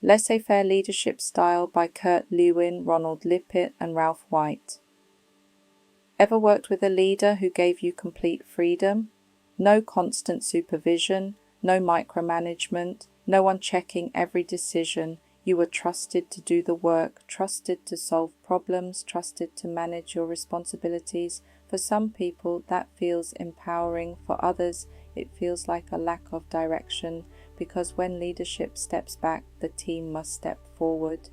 Laissez-Faire Leadership Style by Lewin, Ronald Lippert, and Ralph White. Ever worked with a leader who gave you complete freedom? No constant supervision, no micromanagement, no one checking every decision. You were trusted to do the work, trusted to solve problems, trusted to manage your responsibilities. For some people, that feels empowering. For others, it feels like a lack of direction, because when leadership steps back, the team must step forward.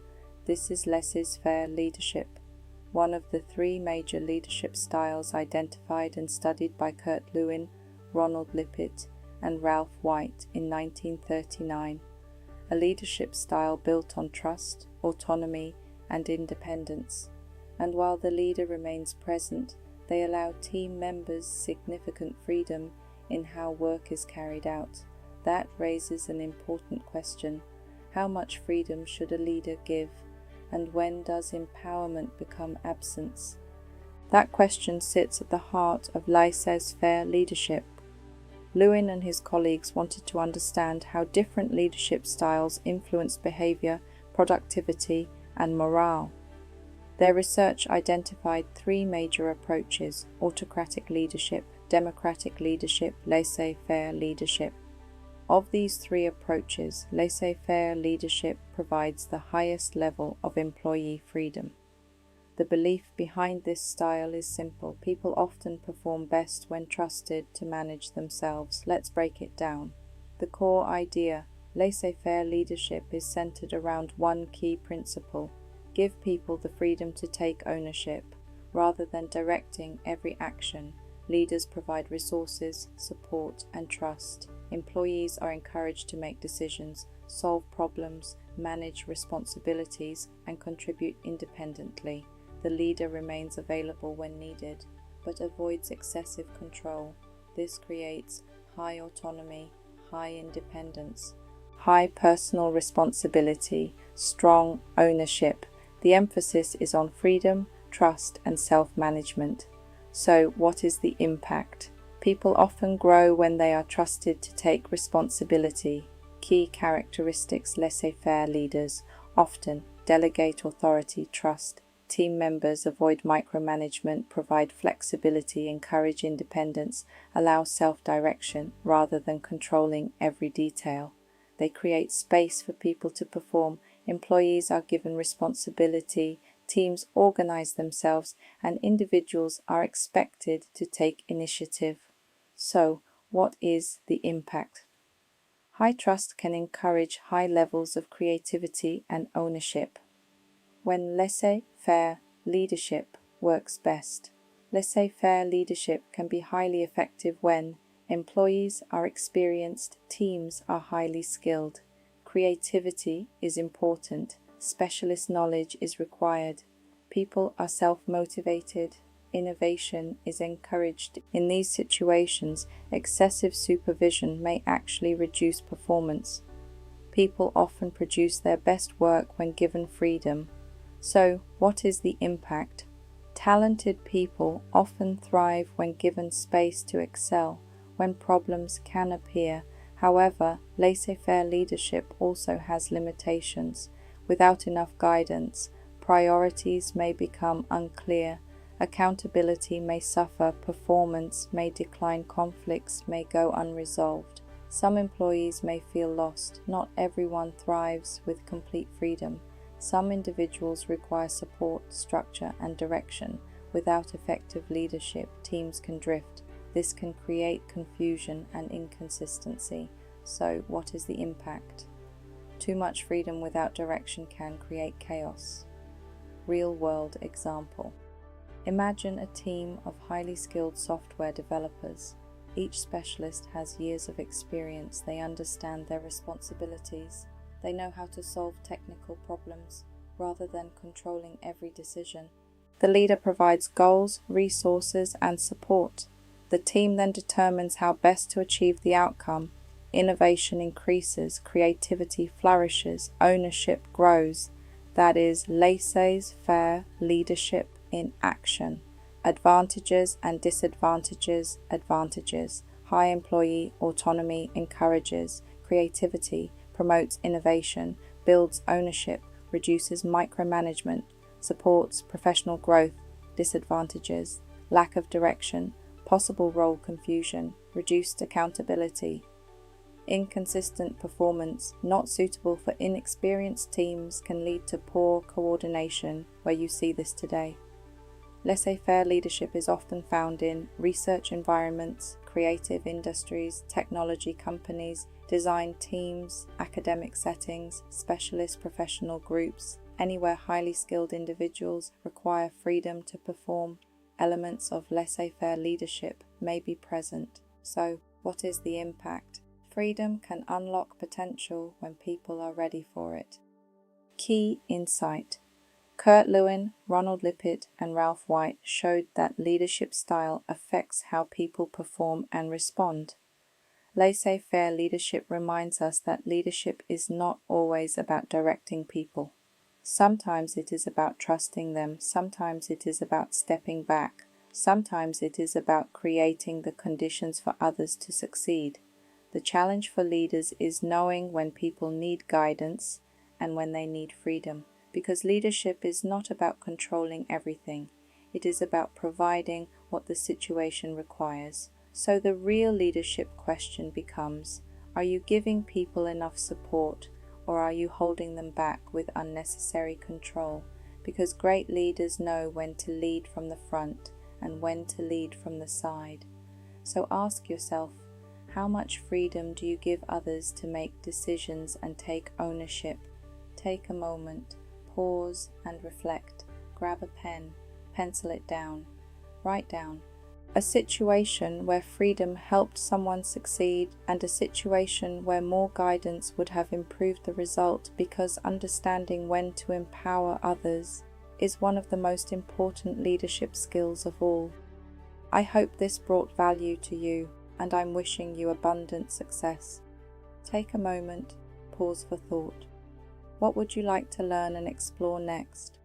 This is Laissez-Faire leadership, one of the three major leadership styles identified and studied by Lewin, Ronald Lippert, and Ralph White in 1939. A leadership style built on trust, autonomy, and independence. And while the leader remains present, they allow team members significant freedom in how work is carried out. That raises an important question. How much freedom should a leader give? And when does empowerment become absence? That question sits at the heart of Laissez-Faire leadership. Lewin and his colleagues wanted to understand how different leadership styles influence behavior, productivity, and morale. Their research identified three major approaches: autocratic leadership, democratic leadership, laissez-faire leadership. Of these three approaches, laissez-faire leadership provides the highest level of employee freedom. The belief behind this style is simple. People often perform best when trusted to manage themselves. Let's break it down. The core idea: laissez-faire leadership is centered around one key principle: give people the freedom to take ownership. Rather than directing every action, leaders provide resources, support, and trust. Employees are encouraged to make decisions, solve problems, manage responsibilities, and contribute independently. The leader remains available when needed, but avoids excessive control. This creates high autonomy, high independence, high personal responsibility, strong ownership. The emphasis is on freedom, trust, and self-management. So, what is the impact? People often grow when they are trusted to take responsibility. Key characteristics: laissez-faire leaders often delegate authority, trust. Team members avoid micromanagement, provide flexibility, encourage independence, allow self-direction rather than controlling every detail. They create space for people to perform. Employees are given responsibility, teams organize themselves, and individuals are expected to take initiative. So, what is the impact? High trust can encourage high levels of creativity and ownership. When laissez-faire leadership works best. Laissez-faire leadership can be highly effective when employees are experienced, teams are highly skilled, creativity is important, specialist knowledge is required, people are self-motivated, innovation is encouraged. In these situations, excessive supervision may actually reduce performance. People often produce their best work when given freedom. So, what is the impact? Talented people often thrive when given space to excel, when problems can appear. However, laissez-faire leadership also has limitations. Without enough guidance, priorities may become unclear, accountability may suffer, performance may decline, conflicts may go unresolved. Some employees may feel lost. Not everyone thrives with complete freedom. Some individuals require support, structure, and direction. Without effective leadership, teams can drift. This can create confusion and inconsistency. So, what is the impact? Too much freedom without direction can create chaos. Real-world example. Imagine a team of highly skilled software developers. Each specialist has years of experience. They understand their responsibilities. They know how to solve technical problems rather than controlling every decision. The leader provides goals, resources, and support. The team then determines how best to achieve the outcome. Innovation increases, creativity flourishes, ownership grows. That is laissez-faire leadership in action. Advantages and disadvantages. Advantages: high employee autonomy encourages creativity, promotes innovation, builds ownership, reduces micromanagement, supports professional growth, disadvantages, lack of direction, possible role confusion, reduced accountability. Inconsistent performance, not suitable for inexperienced teams, can lead to poor coordination, where you see this today. Laissez-faire leadership is often found in research environments, creative industries, technology companies, design teams, academic settings, specialist professional groups, anywhere highly skilled individuals require freedom to perform. Elements of laissez-faire leadership may be present. So, what is the impact? Freedom can unlock potential when people are ready for it. Key insight. Lewin, Ronald Lippert, and Ralph White showed that leadership style affects how people perform and respond. Laissez-faire leadership reminds us that leadership is not always about directing people. Sometimes it is about trusting them, sometimes it is about stepping back, sometimes it is about creating the conditions for others to succeed. The challenge for leaders is knowing when people need guidance and when they need freedom, because leadership is not about controlling everything. It is about providing what the situation requires. So the real leadership question becomes, are you giving people enough support, or are you holding them back with unnecessary control? Because great leaders know when to lead from the front and when to lead from the side. So ask yourself, how much freedom do you give others to make decisions and take ownership? Take a moment, pause and reflect. Grab a pen, pencil it down, write down a situation where freedom helped someone succeed and a situation where more guidance would have improved the result, because understanding when to empower others is one of the most important leadership skills of all. I hope this brought value to you, and I'm wishing you abundant success. Take a moment, pause for thought. What would you like to learn and explore next?